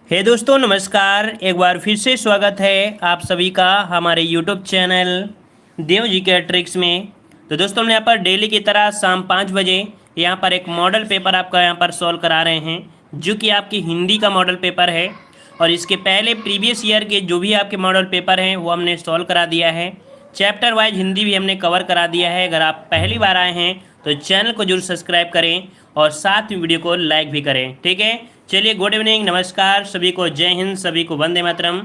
हे दोस्तों नमस्कार। एक बार फिर से स्वागत है आप सभी का हमारे यूट्यूब चैनल देव जी के ट्रिक्स में। तो दोस्तों हम यहाँ पर डेली की तरह शाम 5 बजे यहाँ पर एक मॉडल पेपर आपका यहाँ पर सॉल्व करा रहे हैं जो कि आपकी हिंदी का मॉडल पेपर है। और इसके पहले प्रीवियस ईयर के जो भी आपके मॉडल पेपर हैं वो हमने सॉल्व करा दिया है। चैप्टर वाइज हिंदी भी हमने कवर करा दिया है। अगर आप पहली बार आए हैं तो चैनल को जरूर सब्सक्राइब करें और साथ में वीडियो को लाइक भी करें। ठीक है, चलिए गुड इवनिंग, नमस्कार सभी को, जय हिंद, सभी को वंदे मातरम।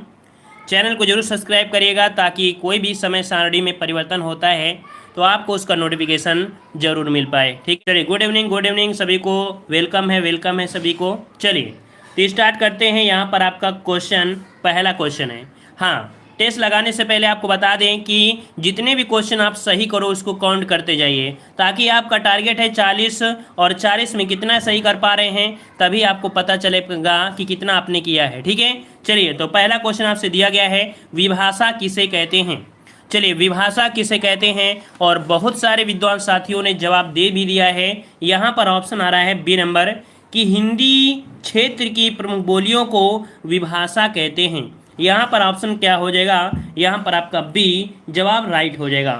चैनल को जरूर सब्सक्राइब करिएगा ताकि कोई भी समय सारणी में परिवर्तन होता है तो आपको उसका नोटिफिकेशन जरूर मिल पाए। ठीक, चलिए गुड इवनिंग सभी को, वेलकम है सभी को। चलिए तो स्टार्ट करते हैं। यहाँ पर आपका क्वेश्चन, पहला क्वेश्चन है। हाँ, टेस्ट लगाने से पहले आपको बता दें कि जितने भी क्वेश्चन आप सही करो उसको काउंट करते जाइए ताकि आपका टारगेट है 40 और 40 में कितना सही कर पा रहे हैं तभी आपको पता चलेगा कि कितना आपने किया है। ठीक है, चलिए तो पहला क्वेश्चन आपसे दिया गया है, विभाषा किसे कहते हैं। चलिए, विभाषा किसे कहते हैं, और बहुत सारे विद्वान साथियों ने जवाब दे भी दिया है। यहाँ पर ऑप्शन आ रहा है बी नंबर कि हिंदी क्षेत्र की प्रमुख बोलियों को विभाषा कहते हैं। यहाँ पर ऑप्शन क्या हो जाएगा, यहाँ पर आपका बी जवाब राइट हो जाएगा।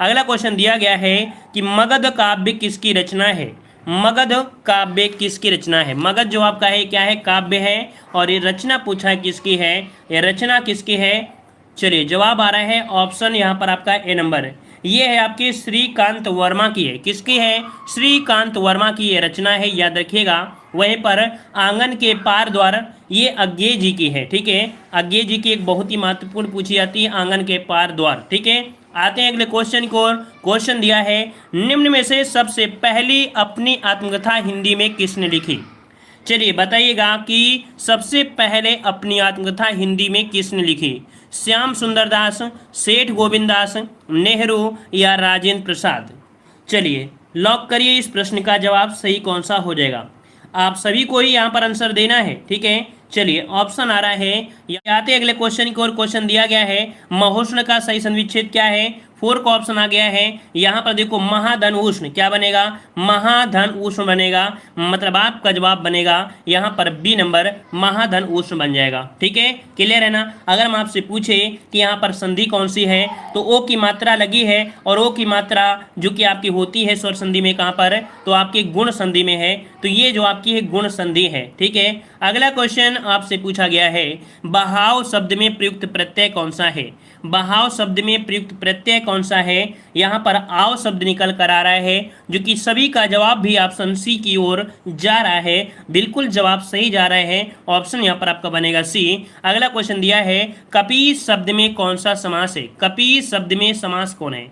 अगला क्वेश्चन दिया गया है कि मगध काव्य किसकी रचना है। मगध काव्य किसकी रचना है। मगध जो आपका है क्या है, काव्य है, और ये रचना पूछा है किसकी है, ये रचना किसकी है। चलिए जवाब आ रहा है ऑप्शन यहाँ पर आपका ए नंबर, ये है आपकी श्रीकांत वर्मा की है। किसकी है, श्रीकांत वर्मा की ये रचना है, याद रखिएगा। वहीं पर आंगन के पार द्वार, ये अज्ञे जी की है। ठीक है, अज्ञे जी की एक बहुत ही महत्वपूर्ण पूछी जाती है, आंगन के पार द्वार। ठीक है, आते हैं अगले क्वेश्चन को। क्वेश्चन दिया है, निम्न में से सबसे पहली अपनी आत्मकथा हिंदी में किसने लिखी। चलिए बताइएगा कि सबसे पहले अपनी आत्मकथा हिंदी में किसने लिखी। श्याम सुंदर दास, सेठ गोविंद दास, नेहरू या राजेंद्र प्रसाद। चलिए लॉक करिए, इस प्रश्न का जवाब सही कौन सा हो जाएगा। आप सभी को ही यहाँ पर आंसर देना है। ठीक है, चलिए ऑप्शन आ रहा है, आते अगले क्वेश्चन की ओर। क्वेश्चन दिया गया है, महोष्ण का सही संविच्छेद क्या है। 4 का ऑप्शन आ गया है। यहाँ पर देखो महाधन उष्ण, क्या बनेगा, महाधन उष्ण बनेगा, मतलब आपका जवाब बनेगा यहाँ पर बी नंबर, महाधन उष्ण बन जाएगा। ठीक है, क्लियर है ना। अगर हम आपसे पूछे कि यहाँ पर संधि कौन सी है तो ओ की मात्रा लगी है, और ओ की मात्रा जो कि आपकी होती है स्वर संधि में, कहाँ पर, तो आपकी गुण संधि में है, तो ये जो आपकी है गुण संधि है। ठीक है, अगला क्वेश्चन आपसे पूछा गया है, बहाव शब्द में प्रयुक्त प्रत्यय कौन सा है। बहाव शब्द में प्रयुक्त प्रत्यय कौन सा है। यहाँ पर आव शब्द निकल कर आ रहा है, जो कि सभी का जवाब भी ऑप्शन सी की ओर जा रहा है। बिल्कुल जवाब सही जा रहा है, ऑप्शन यहाँ पर आपका बनेगा सी। अगला क्वेश्चन दिया है, कपीस शब्द में कौन सा समास है। कपीस शब्द में समास कौन है,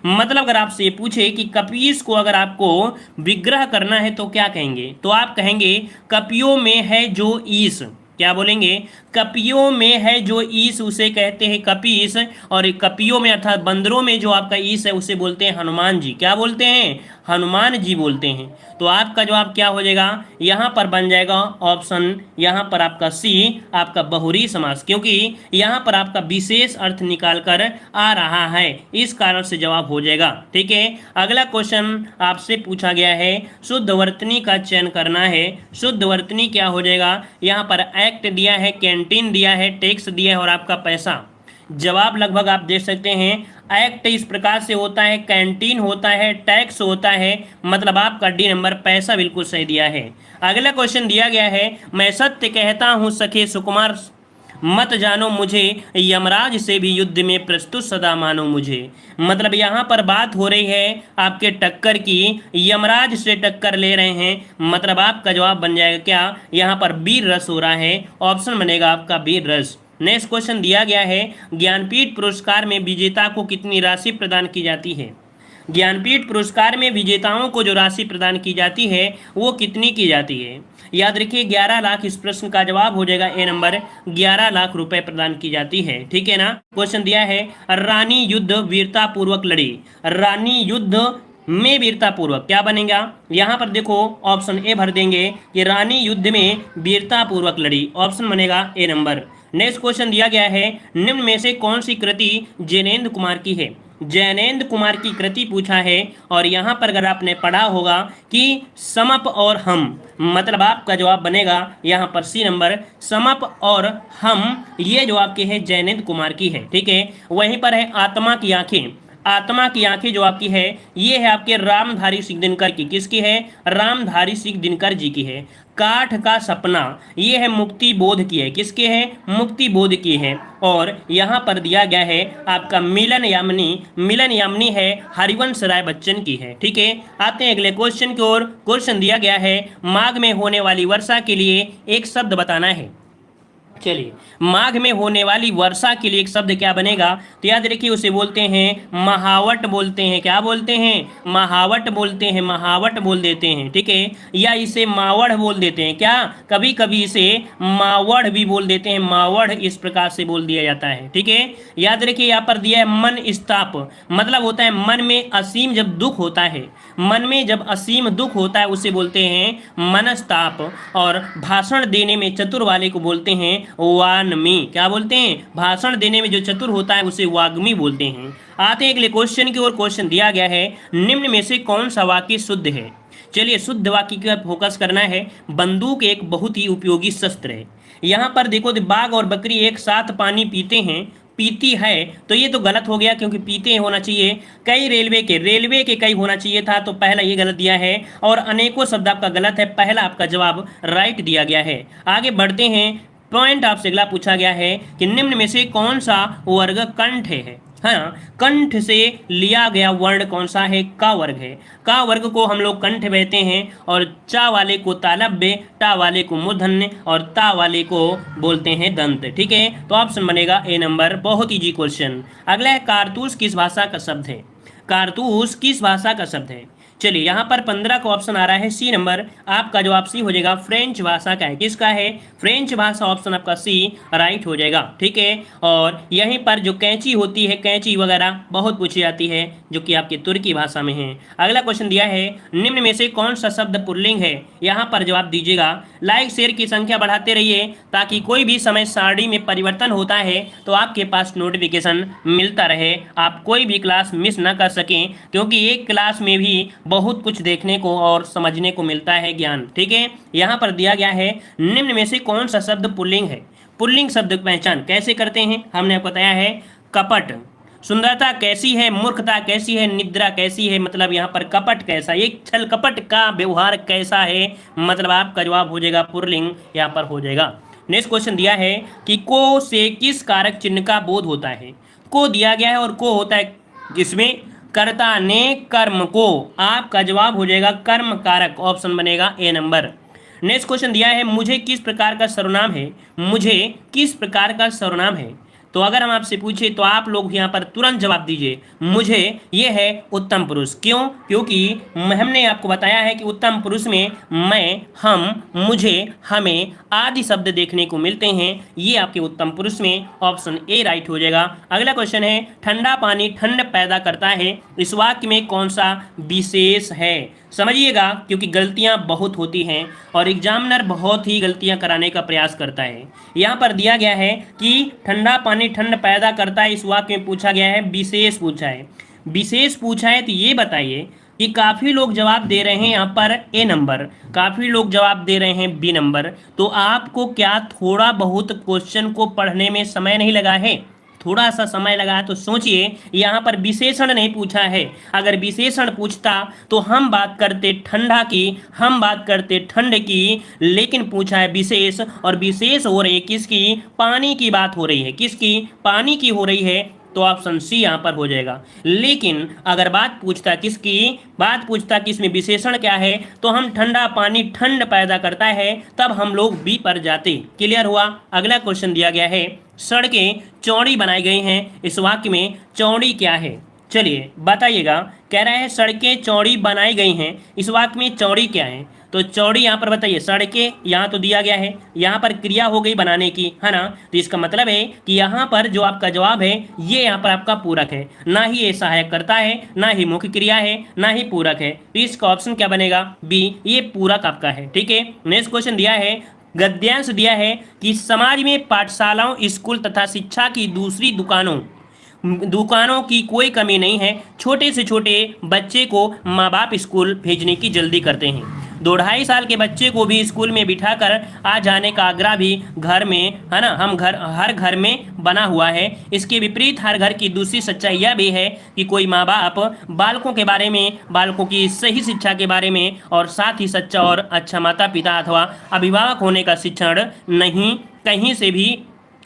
मतलब अगर आपसे ये पूछे कि कपीस को अगर आपको विग्रह करना है तो क्या कहेंगे, तो आप कहेंगे कपियों में है जो ईश। क्या बोलेंगे, कपियों में है जो ईश उसे कहते हैं कपीस, और कपियों में अर्थात बंदरों में जो आपका ईश है उसे बोलते हैं हनुमान जी। क्या बोलते हैं, हनुमान जी बोलते हैं। तो आपका जवाब क्या हो जाएगा, यहाँ पर बन जाएगा ऑप्शन, यहाँ पर आपका सी, आपका बहुरी समास, क्योंकि यहाँ पर आपका विशेष अर्थ निकाल कर आ रहा है, इस कारण से जवाब हो जाएगा। ठीक है, अगला क्वेश्चन आपसे पूछा गया है, शुद्ध वर्तनी का चयन करना है। शुद्ध वर्तनी क्या हो जाएगा, यहाँ पर एक्ट दिया है, कैंटीन दिया है, टैक्स दिया है और आपका पैसा। जवाब लगभग आप देख सकते हैं, एक्ट इस प्रकार से होता है, कैंटीन होता है, टैक्स होता है, मतलब आपका डी नंबर पैसा बिल्कुल सही दिया है। अगला क्वेश्चन दिया गया है, मैं सत्य कहता हूँ सखे सुकुमार मत जानो मुझे, यमराज से भी युद्ध में प्रस्तुत सदा मानो मुझे। मतलब यहाँ पर बात हो रही है आपके टक्कर की, यमराज से टक्कर ले रहे हैं, मतलब आपका जवाब बन जाएगा क्या, यहाँ पर वीर रस हो रहा है, ऑप्शन बनेगा आपका वीर रस। नेक्स्ट क्वेश्चन दिया गया है, ज्ञानपीठ पुरस्कार में विजेता को कितनी राशि प्रदान की जाती है। ज्ञानपीठ पुरस्कार में विजेताओं को जो राशि प्रदान की जाती है वो कितनी की जाती है। याद रखिए 11 लाख, इस प्रश्न का जवाब हो जाएगा ए नंबर, 11 लाख रुपए प्रदान की जाती है। ठीक है ना। क्वेश्चन दिया है, रानी युद्ध वीरता पूर्वक लड़ी। रानी युद्ध में वीरता पूर्वक क्या बनेगा, यहाँ पर देखो ऑप्शन ए भर देंगे कि रानी युद्ध में वीरता पूर्वक लड़ी, ऑप्शन बनेगा ए नंबर। नेक्स्ट क्वेश्चन दिया गया है, निम्न में से कौन सी कृति जैनेन्द्र कुमार की है। जैनेन्द्र कुमार की कृति पूछा है, और यहाँ पर अगर आपने पढ़ा होगा कि समप और हम, मतलब आपका जवाब बनेगा यहाँ पर सी नंबर समप और हम, ये जो आपके है जयनेंद्र कुमार की है। ठीक है, वहीं पर है आत्मा की आंखें। आत्मा की आंखें जो आपकी है ये है आपके रामधारी सिंह दिनकर की। किसकी है? रामधारी सिंह दिनकर जी की है। काठ का सपना ये है मुक्ति बोध की है। किसके है? मुक्ति बोध की है। और यहाँ पर दिया गया है आपका मिलन यामिनी। मिलन यामिनी है हरिवंश राय बच्चन की है। ठीक है, आते हैं अगले क्वेश्चन की ओर। क्वेश्चन दिया गया है माघ में होने वाली वर्षा के लिए एक शब्द बताना है। चलिए, माघ में होने वाली वर्षा के लिए एक शब्द क्या बनेगा? तो याद रखिए, उसे बोलते हैं महावट बोलते हैं। क्या बोलते हैं? महावट बोलते हैं, महावट बोल देते हैं। ठीक है, या इसे मावड़ बोल देते हैं। क्या? कभी कभी इसे मावड़ भी बोल देते हैं, मावड़ इस प्रकार से बोल दिया जाता है। ठीक है, याद रखिए यहाँ पर दिया है मन स्ताप, मतलब होता है मन में असीम जब दुख होता है, मन में जब असीम दुख होता है उसे बोलते हैं मनस्ताप। और भाषण देने में चतुर वाले को बोलते हैं वाग्मी। क्या बोलते हैं? भाषण देने में जो चतुर होता है उसे वाग्मी बोलते हैं। आते हैं अगले क्वेश्चन की ओर। क्वेश्चन दिया गया है निम्न में से कौन सा वाक्य शुद्ध है? चलिए, शुद्ध वाक्य का फोकस करना है। बंदूक एक बहुत ही उपयोगी शस्त्र है। यहाँ पर देखो, बाघ और बकरी एक साथ पानी पीते हैं, पीती है, तो ये तो गलत हो गया क्योंकि पीते होना चाहिए। कई रेलवे के कई होना चाहिए था, तो पहला ये गलत दिया है। और अनेकों शब्द आपका गलत है, पहला आपका जवाब राइट दिया गया है। आगे बढ़ते हैं। पॉइंट आपसे अगला पूछा गया है कि निम्न में से कौन सा वर्ग कंठ है? हाँ, कंठ से लिया गया वर्ण कौन सा है? का वर्ग है। का वर्ग को हम लोग कंठ कहते हैं, और चा वाले को तालव्य, टा वाले को मूर्धन्य और ता वाले को बोलते हैं दंत। ठीक है, तो ऑप्शन बनेगा ए नंबर। बहुत इजी क्वेश्चन। अगला है कारतूस किस भाषा का शब्द है? कारतूस किस भाषा का शब्द है? चलिए, यहाँ पर 15 का ऑप्शन आ रहा है सी नंबर। आपका जवाब सी हो जाएगा, फ्रेंच भाषा का है। किसका है? फ्रेंच भाषा, ऑप्शन आपका सी राइट हो जाएगा। ठीक है, और यहीं पर जो कैंची होती है, कैंची वगैरह बहुत पूछी जाती है, जो कि आपकी तुर्की भाषा में है। अगला क्वेश्चन दिया है निम्न में से कौन सा शब्द पुल्लिंग है? यहाँ पर जवाब दीजिएगा। लाइक शेयर की संख्या बढ़ाते रहिए ताकि कोई भी समय सारणी में परिवर्तन होता है तो आपके पास नोटिफिकेशन मिलता रहे, आप कोई भी क्लास मिस ना कर सकें, क्योंकि एक क्लास में भी बहुत कुछ देखने को और समझने को मिलता है ज्ञान। ठीक है, यहाँ पर दिया गया है निम्न में से कौन सा शब्द पुल्लिंग है? पुल्लिंग शब्द पहचान कैसे करते हैं? हमने आपको बताया है कपट। सुंदरता कैसी है? मूर्खता कैसी है? निद्रा कैसी है? मतलब यहाँ पर कपट कैसा, ये छल कपट का व्यवहार कैसा है? मतलब आपका जवाब हो जाएगा पुल्लिंग, यहाँ पर हो जाएगा। नेक्स्ट क्वेश्चन दिया है कि को से किस कारक चिन्ह का बोध होता है? को दिया गया है और को होता है किसमें? कर्ता ने कर्म को। आपका जवाब हो जाएगा कर्म कारक, ऑप्शन बनेगा ए नंबर। नेक्स्ट क्वेश्चन दिया है मुझे किस प्रकार का सर्वनाम है? मुझे किस प्रकार का सर्वनाम है? तो अगर हम आपसे पूछे तो आप लोग यहाँ पर तुरंत जवाब दीजिए, मुझे ये है उत्तम पुरुष। क्यों? क्योंकि हमने आपको बताया है कि उत्तम पुरुष में मैं, हम, मुझे, हमें आदि शब्द देखने को मिलते हैं। ये आपके उत्तम पुरुष में ऑप्शन ए राइट हो जाएगा। अगला क्वेश्चन है ठंडा पानी ठंड पैदा करता है, इस वाक्य में कौन सा विशेष है? समझिएगा, क्योंकि गलतियां बहुत होती हैं और एग्जामिनर बहुत ही गलतियां कराने का प्रयास करता है। यहाँ पर दिया गया है कि ठंडा पानी ठंड पैदा करता है, इस वाक्य में पूछा गया है विशेष पूछा है। विशेष पूछा है तो ये बताइए कि काफ़ी लोग जवाब दे रहे हैं यहाँ पर ए नंबर, काफ़ी लोग जवाब दे रहे हैं बी नंबर। तो आपको क्या थोड़ा बहुत क्वेश्चन को पढ़ने में समय नहीं लगा है? थोड़ा सा समय लगा है तो सोचिए, यहाँ पर विशेषण नहीं पूछा है। अगर विशेषण पूछता तो हम बात करते ठंडा की, हम बात करते ठंड की, लेकिन पूछा है विशेष, और विशेष हो रही है किसकी? पानी की बात हो रही है। किसकी? पानी की हो रही है, तो ऑप्शन सी यहाँ पर हो जाएगा। लेकिन अगर बात पूछता किसकी? बात पूछता कि इसमें विशेषण क्या है, तो हम ठंडा पानी ठंड पैदा करता है, तब हम लोग बी पर जाते। क्लियर हुआ? अगला क्वेश्चन दिया गया है सड़कें चौड़ी बनाई गई हैं, इस वाक्य में चौड़ी क्या है? चलिए बताइएगा। कह रहा है सड़कें चौड़ी बनाई गई हैं, इस वाक्य में चौड़ी क्या है? तो चौड़ी यहाँ पर बताइए। सड़कें यहाँ तो दिया गया है, यहाँ पर क्रिया हो गई बनाने की, है ना? तो इसका मतलब है कि यहाँ पर जो आपका जवाब है ये यहाँ पर आपका पूरक है, ना ही ये सहायक करता है, ना ही मुख्य क्रिया है, ना ही पूरक है। तो इसका ऑप्शन क्या बनेगा? बी, ये पूरक आपका है। ठीक है, नेक्स्ट क्वेश्चन दिया है गद्यांश दिया है कि समाज में पाठशालाओं, स्कूल तथा शिक्षा की दूसरी दुकानों की कोई कमी नहीं है, छोटे से छोटे बच्चे को माँ बाप स्कूल भेजने की जल्दी करते हैं। दो 2.5 साल के बच्चे को भी स्कूल में बिठाकर आ जाने का आग्रह भी घर में, है ना, हर घर में बना हुआ है। इसके विपरीत हर घर की दूसरी सच्चाई यह भी है कि कोई माँ बाप बालकों के बारे में, बालकों की सही शिक्षा के बारे में और साथ ही सच्चा और अच्छा माता पिता अथवा अभिभावक होने का शिक्षण नहीं कहीं से भी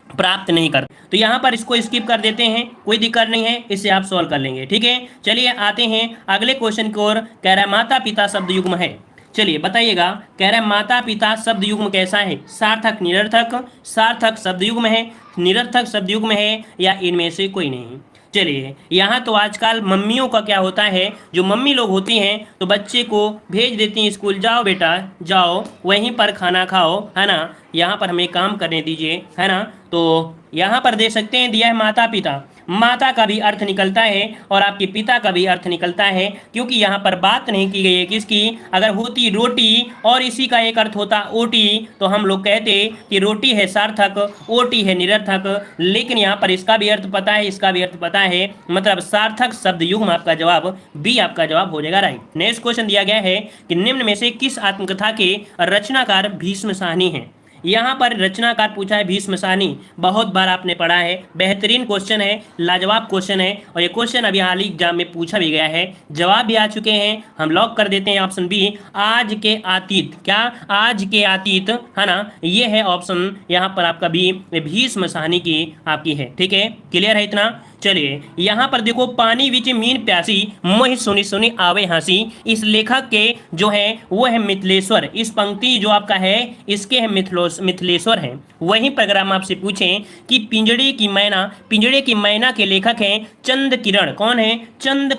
प्राप्त नहीं कर। तो यहाँ पर इसको स्किप कर देते हैं, कोई दिक्कत नहीं है, इसे आप सॉल्व कर लेंगे। ठीक है, चलिए आते हैं अगले क्वेश्चन की ओर। कह रहा है माता पिता शब्द युग्म है। चलिए बताइएगा, कह रहा है माता पिता शब्द युग्म कैसा है? सार्थक निरर्थक, सार्थक शब्द युग्म है, निरर्थक शब्द युग्म है, या इनमें से कोई नहीं। चलिए, यहाँ तो आजकल मम्मियों का क्या होता है, जो मम्मी लोग होती हैं तो बच्चे को भेज देती हैं स्कूल, जाओ बेटा जाओ वहीं पर खाना खाओ, है ना, यहाँ पर हमें काम करने दीजिए, है ना। तो यहाँ पर देख सकते हैं दिया है माता पिता। माता का भी अर्थ निकलता है और आपके पिता का भी अर्थ निकलता है, क्योंकि यहाँ पर बात नहीं की गई है किसकी। अगर होती रोटी और इसी का एक अर्थ होता ओटी तो हम लोग कहते कि रोटी है सार्थक, ओटी है निरर्थक, लेकिन यहाँ पर इसका भी अर्थ पता है, इसका भी अर्थ पता है, मतलब सार्थक शब्द युग्म आपका जवाब बी आपका जवाब हो जाएगा राइट। नेक्स्ट क्वेश्चन दिया गया है कि निम्न में से किस आत्मकथा के रचनाकार भीष्म साहनी है? यहाँ पर रचनाकार पूछा है भीष्म साहनी, बहुत बार आपने पढ़ा है, बेहतरीन क्वेश्चन है, लाजवाब क्वेश्चन है, और ये क्वेश्चन अभी हाल ही एग्जाम में पूछा भी गया है, जवाब भी आ चुके हैं। हम लॉक कर देते हैं ऑप्शन बी, आज के अतीत। क्या? आज के अतीत, है ना, ये है ऑप्शन यहाँ पर आपका बी, भीष्म साहनी की आपकी है। ठीक है, क्लियर है इतना? चलिए यहाँ पर देखो, पानी विच मीन प्यासी मोहि सुनी सुनी आवे हंसी, इस लेखक के जो है वो है मिथिलेश्वर। इस पंक्ति जो आपका है इसके है मिथिलेश्वर हैं। वहीं पर अगर हम आपसे पूछें कि पिंजड़े की मैना के लेखक हैं चंद किरण। कौन है? चंद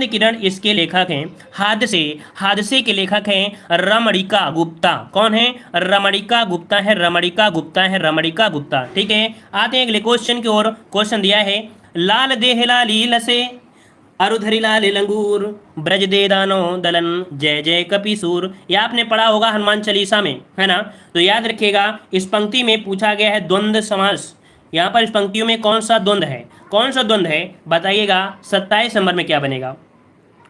किरण इसके लेखक हैं। हादसे के लेखक हैं रमणिका गुप्ता। कौन है? रमणिका गुप्ता। ठीक है, आते हैं अगले क्वेश्चन की ओर। क्वेश्चन दिया है लाल देह लाली लसे अरुधरी लाल लंगूर ब्रज दे दानो दलन जय जय कपिसूर। ये आपने पढ़ा होगा हनुमान चालीसा में, है ना। तो याद रखिएगा, इस पंक्ति में पूछा गया है द्वंद्व समास। यहाँ पर इस पंक्तियों में कौन सा द्वंद्व है बताइएगा। 27 नंबर में क्या बनेगा?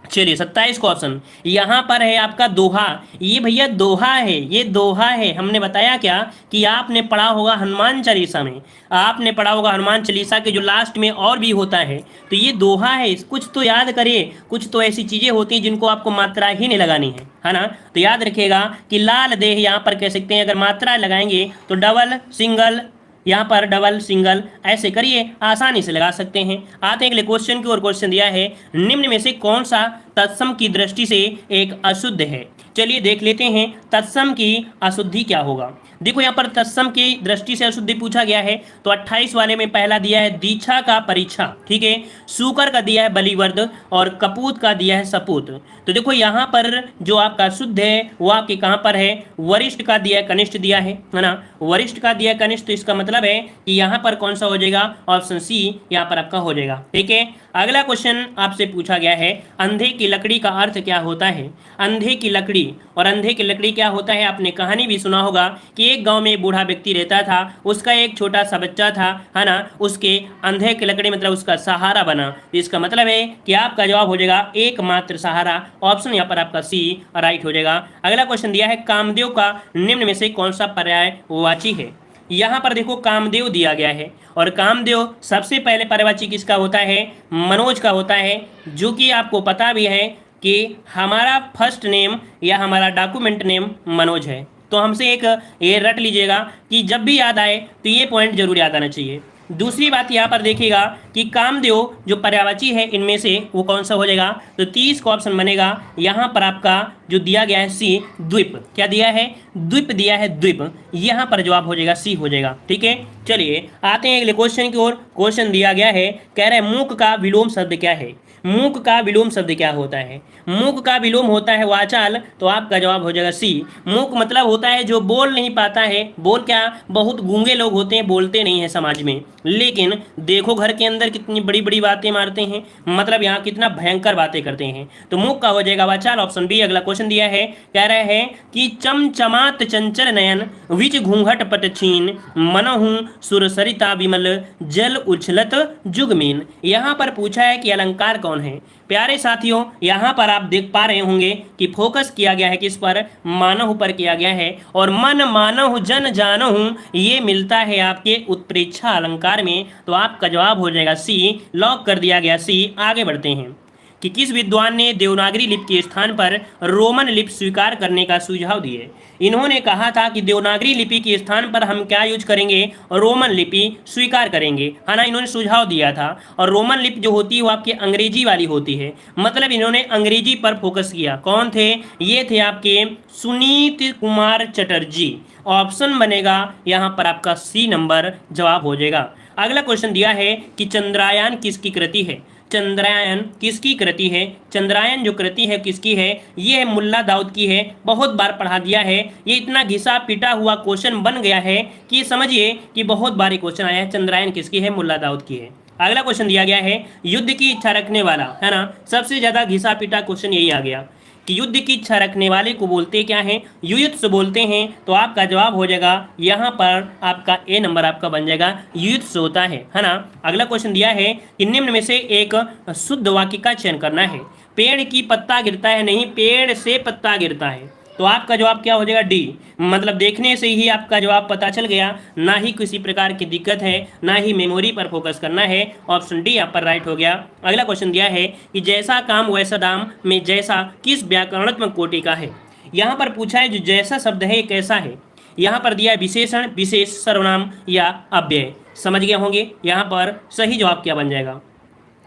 चलिए 27 को ऑप्शन यहाँ पर है आपका दोहा। ये भैया दोहा है, ये दोहा है। हमने बताया क्या कि आपने पढ़ा होगा हनुमान चालीसा में, आपने पढ़ा होगा हनुमान चालीसा के जो लास्ट में और भी होता है, तो ये दोहा है। कुछ तो याद करिए, कुछ तो ऐसी चीजें होती हैं जिनको आपको मात्रा ही नहीं लगानी है ना। तो याद रखिएगा कि लाल देह यहाँ पर कह सकते हैं, अगर मात्रा लगाएंगे तो डबल सिंगल, यहाँ पर डबल सिंगल ऐसे करिए, आसानी से लगा सकते हैं। आते हैं अगले क्वेश्चन की ओर। क्वेश्चन दिया है निम्न में से कौन सा तत्सम की दृष्टि से एक अशुद्ध है? चलिए देख लेते हैं तत्सम की अशुद्धि क्या होगा। देखो यहाँ पर तत्सम की दृष्टि से अशुद्धि पूछा गया है, तो 28 वाले में पहला दिया है दीक्षा का परीक्षा। ठीक है, सूकर का दिया है बलिवर्द और कपूत का दिया है सपूत। तो देखो यहाँ पर जो आपका शुद्ध है वो आपके कहाँ पर है? वरिष्ठ का दिया है, कनिष्ठ दिया है ना, वरिष्ठ का दिया कनिष्ठ। तो इसका मतलब है कि यहाँ पर कौन सा हो जाएगा? ऑप्शन सी यहाँ पर आपका हो जाएगा। ठीक है, अगला क्वेश्चन आपसे पूछा गया है अंधे की लकड़ी का अर्थ क्या होता है? अंधे की लकड़ी, और अंधे की लकड़ी क्या होता है? आपने कहानी भी सुना होगा कि एक गांव में एक बूढ़ा व्यक्ति रहता था, उसका एक छोटा सा बच्चा था, है ना, उसके अंधे की लकड़ी मतलब उसका सहारा बना। इसका मतलब है कि आपका जवाब हो जाएगा एकमात्र सहारा। ऑप्शन यहाँ पर आपका सी राइट हो जाएगा। अगला क्वेश्चन दिया है कामदेव का निम्न में से कौन सा पर्यायवाची है? यहाँ पर देखो कामदेव दिया गया है, और कामदेव सबसे पहले पर्यायवाची किसका होता है? मनोज का होता है, जो कि आपको पता भी है कि हमारा फर्स्ट नेम या हमारा डॉक्यूमेंट नेम मनोज है। तो हमसे एक ये रट लीजिएगा कि जब भी याद आए तो ये पॉइंट जरूर याद आना चाहिए। दूसरी बात यहाँ पर देखिएगा कि कामदेव जो पर्यायवाची है इनमें से वो कौन सा हो जाएगा? तो 30 का ऑप्शन बनेगा। यहाँ पर आपका जो दिया गया है सी द्वीप। क्या दिया है? द्वीप दिया है, द्वीप। यहाँ पर जवाब हो जाएगा सी हो जाएगा। ठीक है, चलिए आते हैं अगले क्वेश्चन की ओर। क्वेश्चन दिया गया है, कह रहे हैं मूक का विलोम शब्द क्या है? मूक का विलोम शब्द क्या होता है? मूक का विलोम होता है वाचाल। तो आपका जवाब हो जाएगा सी। मूक मतलब होता है जो बोल नहीं पाता है। बोल क्या? बहुत गूंगे लोग होते हैं, बोलते नहीं है समाज में, लेकिन देखो घर के अंदर कितनी बड़ी बड़ी बातें मारते हैं, मतलब यहाँ कितना भयंकर बातें करते हैं। तो मूक का हो जाएगा वाचाल, ऑप्शन बी। अगला क्वेश्चन दिया है, कह रहे हैं कि चमचमात चंचल नयन विच घूंघट पट छीन मनहु सुर सरिता विमल जल उछलत जुगमीन। यहाँ पर पूछा है कि अलंकार कौन कौन है। प्यारे साथियों, यहाँ पर आप देख पा रहे होंगे कि फोकस किया गया है किस पर, मानव पर किया गया है। और मन मानव जन जानहु ये मिलता है आपके उत्प्रेक्षा अलंकार में। तो आपका जवाब हो जाएगा सी, लॉक कर दिया गया सी। आगे बढ़ते हैं कि किस विद्वान ने देवनागरी लिपि के स्थान पर रोमन लिपि स्वीकार करने का सुझाव दिए। इन्होंने कहा था कि देवनागरी लिपि के स्थान पर हम क्या यूज करेंगे, रोमन लिपि स्वीकार करेंगे, है ना। इन्होंने सुझाव दिया था। और रोमन लिपि जो होती है वो आपकी अंग्रेजी वाली होती है, मतलब इन्होंने अंग्रेजी पर फोकस किया। कौन थे ये? थे आपके सुनीत कुमार चटर्जी। ऑप्शन बनेगा यहाँ पर आपका सी नंबर जवाब हो जाएगा। अगला क्वेश्चन दिया है कि चंद्रयान किसकी कृति है। चंद्रयान किसकी कृति है? चंद्रयान जो कृति है किसकी है? ये है मुल्ला दाऊद की है। बहुत बार पढ़ा दिया है, ये इतना घिसा पिटा हुआ क्वेश्चन बन गया है कि समझिए कि बहुत बार क्वेश्चन आया है। चंद्रयान किसकी है? मुल्ला दाऊद की है। अगला क्वेश्चन दिया गया है युद्ध की इच्छा रखने वाला, है ना। सबसे ज्यादा घिसा पिटा क्वेश्चन यही आ गया कि युद्ध की इच्छा रखने वाले को बोलते क्या हैं? युयुत्सु बोलते हैं। तो आपका जवाब हो जाएगा यहाँ पर आपका ए नंबर आपका बन जाएगा, युयुत्सु होता है ना। अगला क्वेश्चन दिया है कि निम्न में से एक शुद्ध वाक्य का चयन करना है। पेड़ की पत्ता गिरता है नहीं, पेड़ से पत्ता गिरता है। तो आपका जवाब क्या हो जाएगा? डी। मतलब देखने से ही आपका जवाब पता चल गया, ना ही किसी प्रकार की दिक्कत है, ना ही मेमोरी पर फोकस करना है। ऑप्शन डी यहाँ पर राइट हो गया। अगला क्वेश्चन दिया है कि जैसा काम वैसा दाम में जैसा किस व्याकरणात्मक कोटि का है। यहाँ पर पूछा है जो जैसा शब्द है ये कैसा है। यहाँ पर दिया है विशेषण, विशेष, सर्वनाम या अव्यय। समझ गए होंगे यहाँ पर सही जवाब क्या बन जाएगा।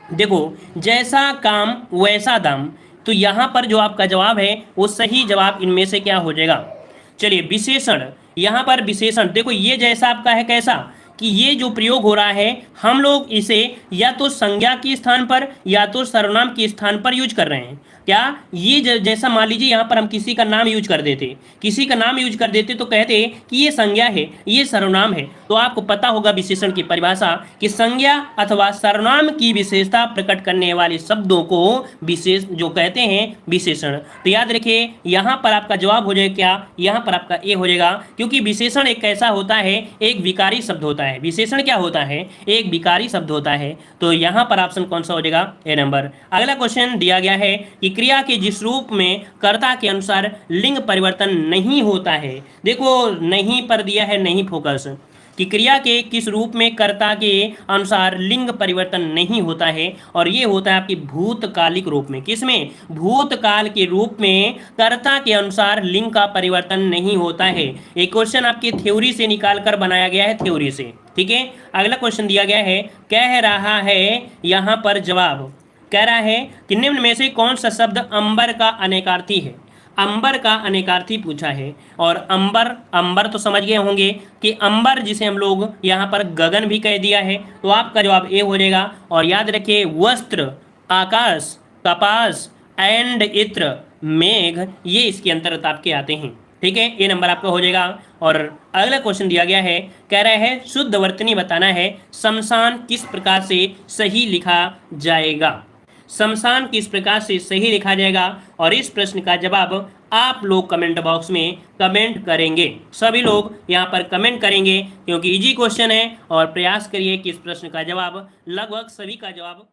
देखो, जैसा काम वैसा दाम, तो यहाँ पर जो आपका जवाब है वो सही जवाब इनमें से क्या हो जाएगा। चलिए, विशेषण, यहाँ पर विशेषण देखो, ये जैसा आपका है कैसा कि ये जो प्रयोग हो रहा है हम लोग इसे या तो संज्ञा के स्थान पर या तो सर्वनाम के स्थान पर यूज कर रहे हैं। क्या ये जैसा मान लीजिए यहाँ पर हम किसी का नाम यूज कर देते, किसी का नाम यूज कर देते तो कहते कि ये संज्ञा है, ये सर्वनाम है। तो आपको पता होगा विशेषण की परिभाषा कि संज्ञा अथवा सर्वनाम की विशेषता प्रकट करने वाले शब्दों को विशेष जो कहते हैं विशेषण। तो याद रखिए यहाँ पर आपका जवाब हो जाएगा क्या, यहाँ पर आपका ए हो जाएगा, क्योंकि विशेषण एक कैसा होता है, एक विकारी शब्द होता है। विशेषण क्या होता है? एक विकारी शब्द होता है। तो यहाँ पर ऑप्शन कौन सा हो जाएगा? ए नंबर। अगला क्वेश्चन दिया गया है कि क्रिया के जिस रूप में कर्ता के अनुसार लिंग परिवर्तन नहीं होता है। देखो, नहीं पर दिया है नहीं फोकस, कि क्रिया के किस रूप में कर्ता के अनुसार लिंग परिवर्तन नहीं होता है। और ये होता है आपकी भूतकालिक रूप में। किसमें? भूतकाल के रूप में कर्ता के अनुसार लिंग का परिवर्तन नहीं होता है। एक क्वेश्चन आपकी थ्योरी से निकाल कर बनाया गया है, थ्योरी से, ठीक है। अगला क्वेश्चन दिया गया है, कह रहा है यहाँ पर जवाब कह रहा है कि निम्न में से कौन सा शब्द अंबर का अनेकार्थी है। अंबर का अनेकार्थी पूछा है। और अंबर, अंबर तो समझ गए होंगे कि अंबर जिसे हम लोग यहाँ पर गगन भी कह दिया है। तो आपका जवाब ए हो जाएगा। और याद रखिए वस्त्र, आकाश, कपास एंड इत्र, मेघ, ये इसके अंतर्गत आपके आते हैं, ठीक है। ए नंबर आपका हो जाएगा। और अगला क्वेश्चन दिया गया है, कह रहा है शुद्ध वर्तनी बताना है, शमशान किस प्रकार से सही लिखा जाएगा। शमशान किस प्रकार से सही लिखा जाएगा। और इस प्रश्न का जवाब आप लोग कमेंट बॉक्स में कमेंट करेंगे। सभी लोग यहाँ पर कमेंट करेंगे क्योंकि इजी क्वेश्चन है। और प्रयास करिए कि इस प्रश्न का जवाब, लगभग सभी का जवाब